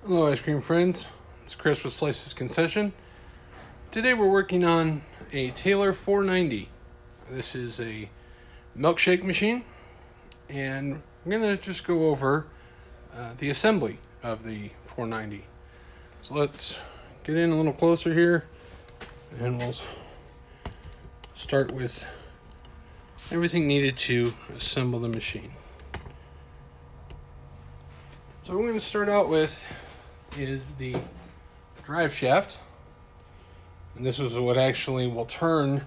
Hello, ice cream friends. It's Chris with Slices Concession. Today we're working on a Taylor 490. This is a milkshake machine, and I'm going to just go over the assembly of the 490. So let's get in a little closer here, and we'll start with everything needed to assemble the machine. So what we're going to start out with is the drive shaft, and this is what actually will turn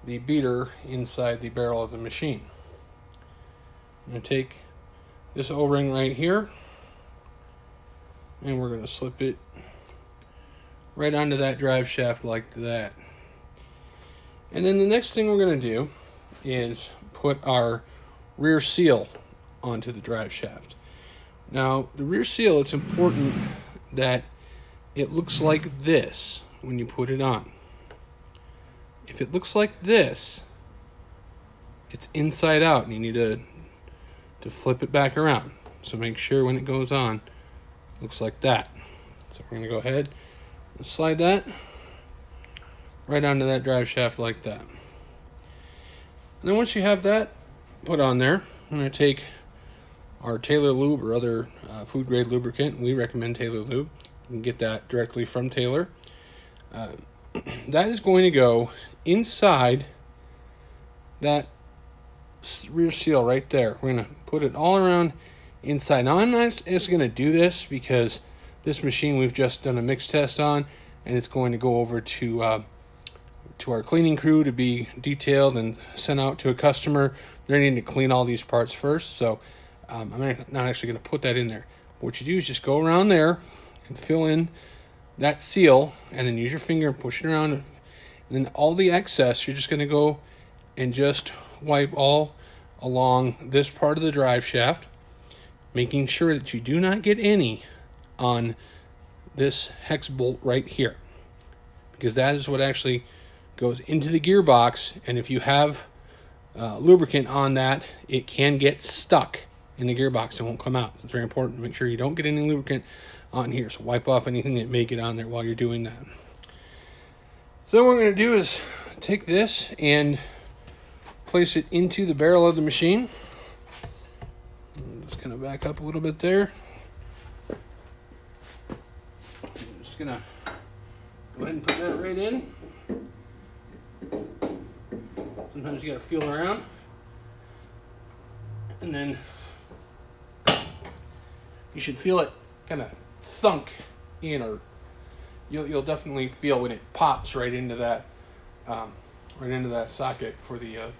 the beater inside the barrel of the machine. I'm going to take this O-ring right here, and we're going to slip it right onto that drive shaft like that. And then the next thing we're going to do is put our rear seal onto the drive shaft. Now, the rear seal, it's important that it looks like this when you put it on. If it looks like this, it's inside out, and you need to flip it back around. So make sure when it goes on, it looks like that. So we're going to go ahead and slide that right onto that drive shaft like that. And then once you have that put on there, I'm going to take our Taylor lube or other food grade lubricant. We recommend Taylor lube. You can get that directly from Taylor. That is going to go inside that rear seal right there. We're going to put it all around inside. Now, I'm not just going to do this because this machine we've just done a mix test on, and it's going to go over to our cleaning crew to be detailed and sent out to a customer. They're needing to clean all these parts first, so I'm not actually going to put that in there. What you do is just go around there and fill in that seal, and then use your finger and push it around. And then all the excess, you're just going to go and just wipe all along this part of the drive shaft, making sure that you do not get any on this hex bolt right here, because that is what actually goes into the gearbox. And if you have lubricant on that, it can get stuck in the gearbox and won't come out. So it's very important to make sure you don't get any lubricant on here. So wipe off anything that may get on there while you're doing that. So then what we're going to do is take this and place it into the barrel of the machine. I'm just going to back up a little bit there. I'm just going to go ahead and put that right in. Sometimes you got to feel around. And then you should feel it kind of thunk in, or you'll definitely feel when it pops right into that socket for the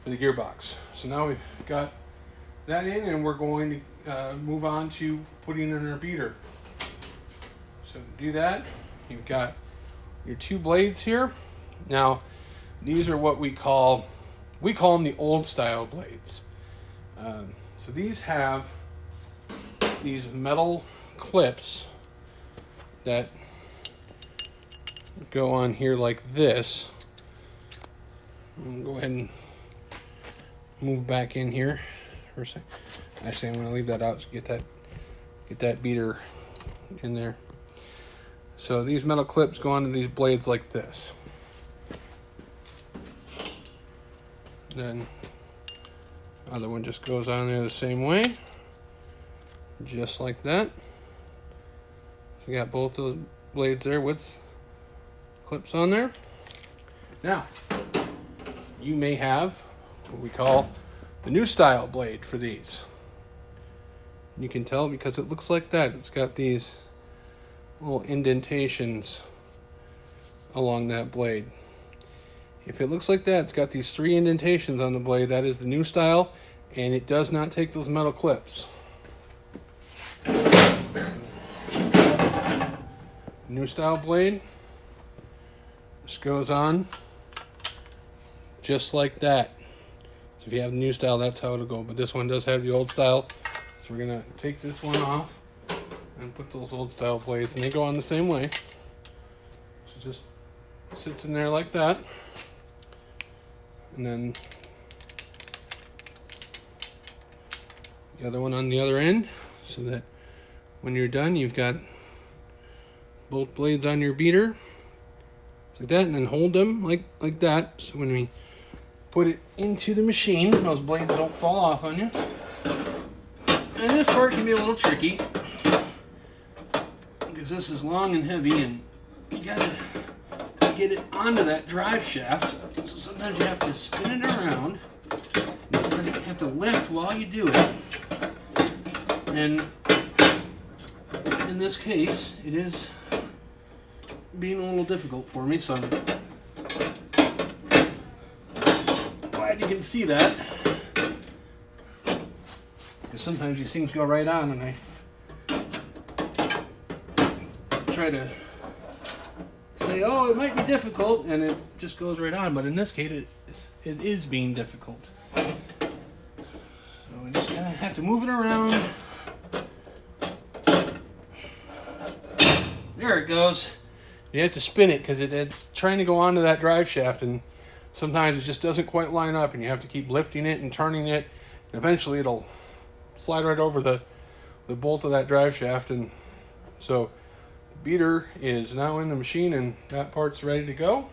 gearbox. So now we've got that in, and we're going to move on to putting in our beater. So to do that, you've got your two blades here. Now these are what we call them the old style blades. So these have these metal clips that go on here like this. Go ahead and move back in here for a second. Actually, I'm going to leave that out to get that beater in there. So these metal clips go onto these blades like this. Then other one just goes on there the same way, just like that. So you got both those blades there with clips on there. Now, you may have what we call the new style blade for these. You can tell because it looks like that. It's got these little indentations along that blade. If it looks like that, it's got these 3 indentations on the blade. That is the new style, and it does not take those metal clips. New style blade just goes on just like that. So if you have the new style, that's how it'll go. But this one does have the old style. So we're going to take this one off and put those old style blades, and they go on the same way. So just sits in there like that. And then the other one on the other end, so that when you're done, you've got both blades on your beater, like that, and then hold them like that. So when we put it into the machine, those blades don't fall off on you. And this part can be a little tricky because this is long and heavy, and you gotta get it onto that drive shaft. So sometimes you have to spin it around. You have to lift while you do it. And in this case, it is being a little difficult for me, so I'm glad you can see that. Because sometimes these things go right on, and I try to say, oh, it might be difficult, and it just goes right on. But in this case, it is being difficult. So we just kind of have to move it around. There it goes. You have to spin it because it's trying to go onto that drive shaft, and sometimes it just doesn't quite line up, and you have to keep lifting it and turning it. And eventually it'll slide right over the bolt of that drive shaft. And so the beater is now in the machine, and that part's ready to go.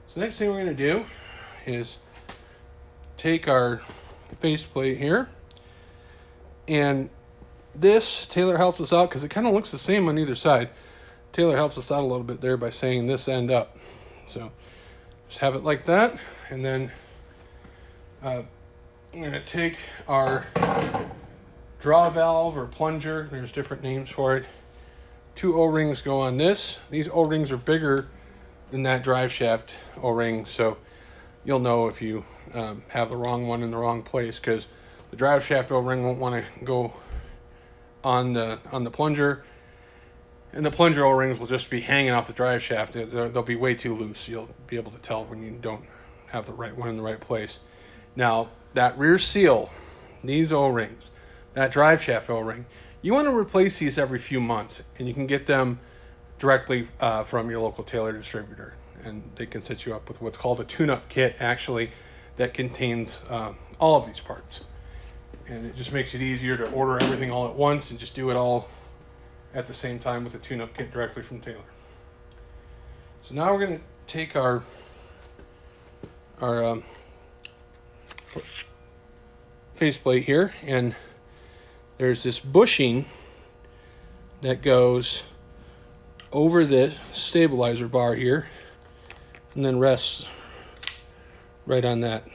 So next thing we're going to do is take our faceplate here, and this, Taylor helps us out because it kind of looks the same on either side. Taylor helps us out a little bit there by saying this end up. So just have it like that, and then I'm going to take our draw valve or plunger. There's different names for it. 2 O-rings go on this. These O-rings are bigger than that drive shaft O-ring, so you'll know if you have the wrong one in the wrong place, because the drive shaft O-ring won't want to go on the plunger, and the plunger O-rings will just be hanging off the drive shaft. They'll be way too loose. You'll be able to tell when you don't have the right one in the right place. Now, that rear seal, these O-rings, that drive shaft O-ring, you want to replace these every few months, and you can get them directly from your local Taylor distributor, and they can set you up with what's called a tune-up kit, actually, that contains all of these parts. And it just makes it easier to order everything all at once and just do it all at the same time with a tune-up kit directly from Taylor. So now we're going to take our faceplate here, and there's this bushing that goes over the stabilizer bar here and then rests right on that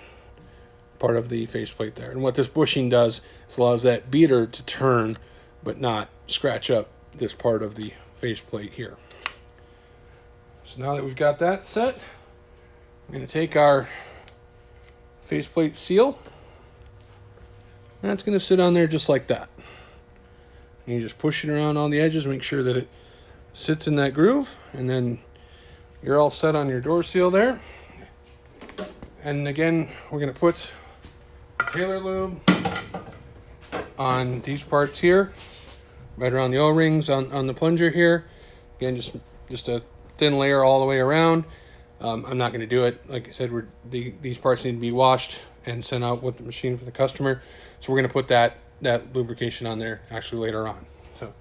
part of the faceplate there. And what this bushing does is allows that beater to turn but not scratch up this part of the faceplate here. So now that we've got that set, I'm going to take our faceplate seal, and that's going to sit on there just like that. And you just push it around on the edges, make sure that it sits in that groove, and then you're all set on your door seal there. And again, we're going to put Taylor lube on these parts here, right around the O-rings on the plunger here. Again, just a thin layer all the way around. I'm not going to do it. Like I said, these parts need to be washed and sent out with the machine for the customer. So we're going to put that lubrication on there actually later on. So,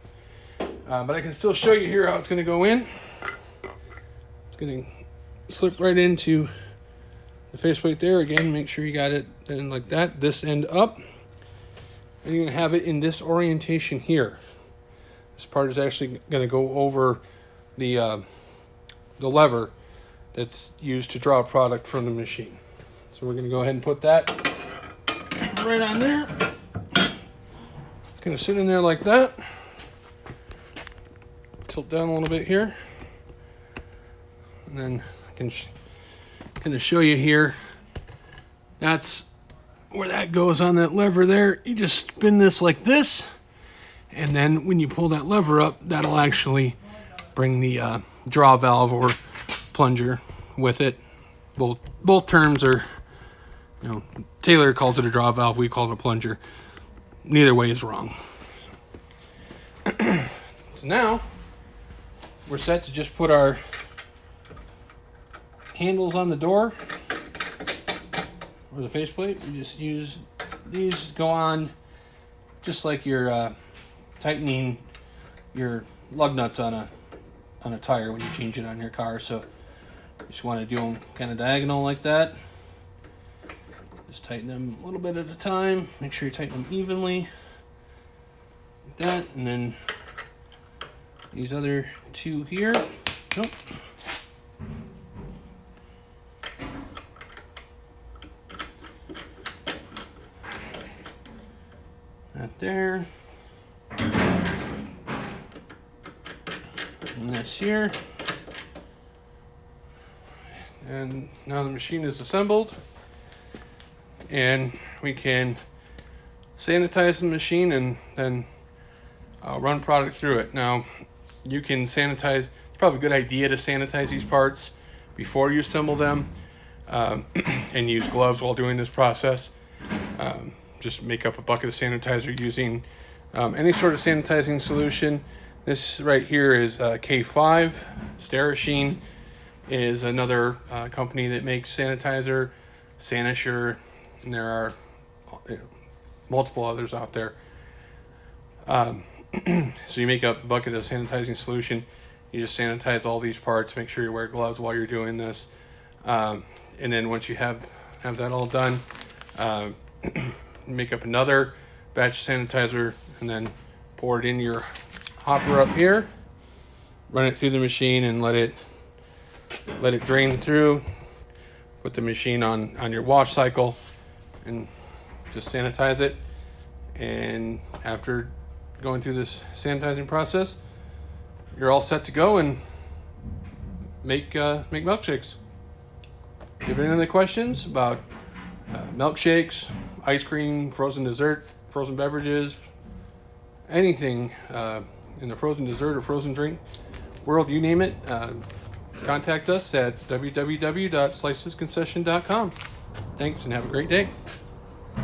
but I can still show you here how it's going to go in. It's going to slip right into the faceplate there. Again, make sure you got it in like that, this end up. And you're going to have it in this orientation here. This part is actually going to go over the lever that's used to draw a product from the machine. So we're going to go ahead and put that right on there. It's going to sit in there like that. Tilt down a little bit here. And then I can going to show you here. That's where that goes on that lever there. You just spin this like this, and then when you pull that lever up, that'll actually bring the draw valve or plunger with it. Both terms are, Taylor calls it a draw valve, we call it a plunger. Neither way is wrong. So now we're set to just put our handles on the door or the faceplate. We just use these, go on just like your tightening your lug nuts on a tire when you change it on your car. So you just want to do them kind of diagonal like that. Just tighten them a little bit at a time. Make sure you tighten them evenly. Like that. And then these other two here. Nope. That there. And this here. And now the machine is assembled. And we can sanitize the machine and then run product through it. Now, you can sanitize. It's probably a good idea to sanitize these parts before you assemble them, and use gloves while doing this process. Just make up a bucket of sanitizer using any sort of sanitizing solution. This right here is K5. Sterashine is another company that makes sanitizer. Sanisure, and there are multiple others out there. So you make up a bucket of sanitizing solution. You just sanitize all these parts. Make sure you wear gloves while you're doing this. And then once you have that all done, make up another batch of sanitizer and then pour it in your hopper up here. Run it through the machine and let it drain through. Put the machine on your wash cycle and just sanitize it. And after going through this sanitizing process, you're all set to go and make milkshakes. If you have any other questions about milkshakes, ice cream, frozen dessert, frozen beverages, anything in the frozen dessert or frozen drink world, you name it, contact us at www.slicesconcession.com. Thanks and have a great day.